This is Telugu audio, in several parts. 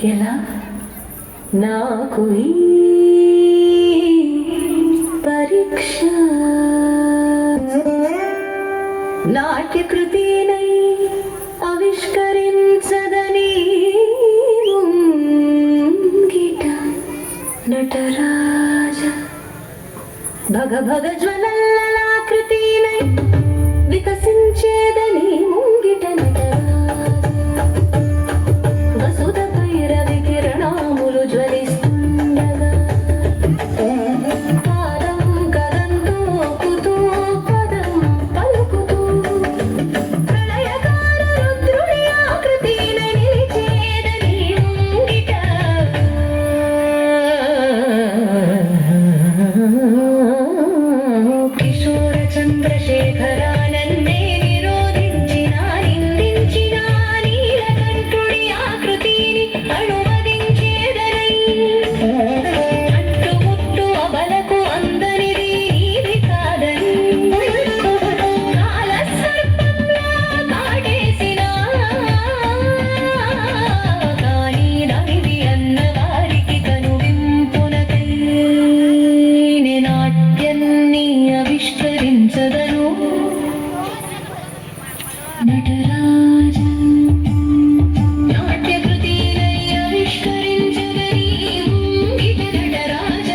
ఎలా నాకు ఈ పరీక్ష నాట్యకృతినై ఆవిష్కరించదని ముంగిట నటరాజ భగ భగ జ్వలల్లలాకృతినై వికసించేదని ముంగిట నటరాజ వసుధపై రవి కిరణాములు జ్వలిస్తుండగా పాదం కదంతో కుతూ పదం పలుకుతూ ప్రళయకార రుద్రుడి ఆకృతినై నిలిచేదని ముంగిట కిశోర చంద్రశేఖరానందే నిరోధించిన నిందించిన నీలకంఠుడి ఆకృతిని అనువదించేదనై అంటుముట్టు అబలకు అందనిది నీది కాదని కాలసర్పంలా కాటేసిన కానీ దానిది అన్న వారికి కనువింపునకై నాట్యాన్ని ఆవిష్కరించదను నటరాజ నాట్యకృతినై ఆవిష్కరించదని ముంగిట నటరాజ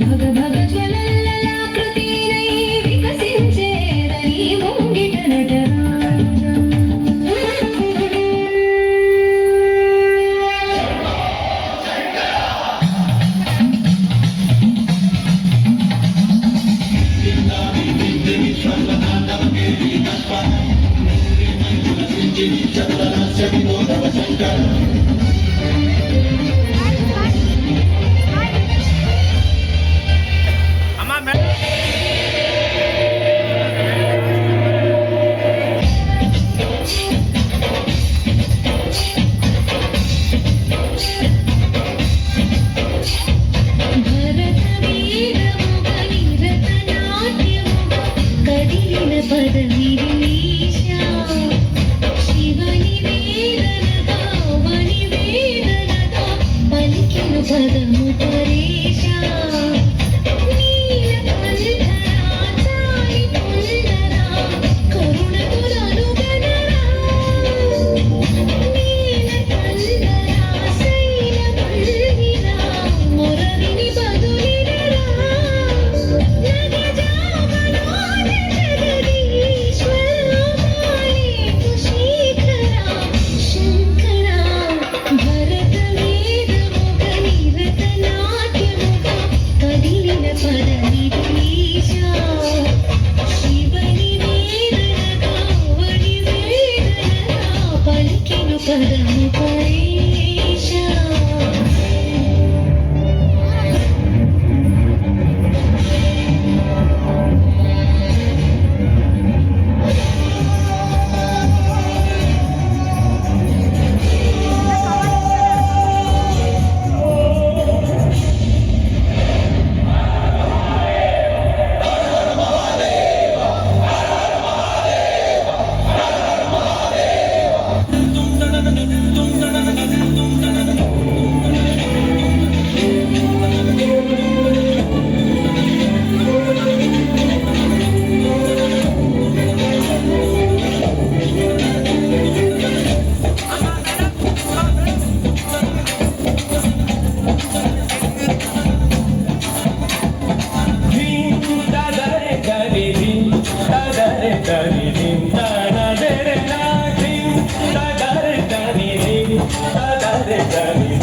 భగ భగ జ్వలల్లలాకృతినై వికసించేదని ముంగిట నటరాజ పదము పరేశా నీలకంఠరా చాలి పుందరా కరుణకులను గణరా నీలకంఠరా శైలవల్లిరా మొరవిని బదులిరరా నగజామలోన జగదీశ్వరా మాలేకు శేఖరా శంకరా భరత నాట్యముగా కదిలిన పదవిదేశా శివని వేదనగా వని వేదనగా పలికిన పదము పరేశా da da da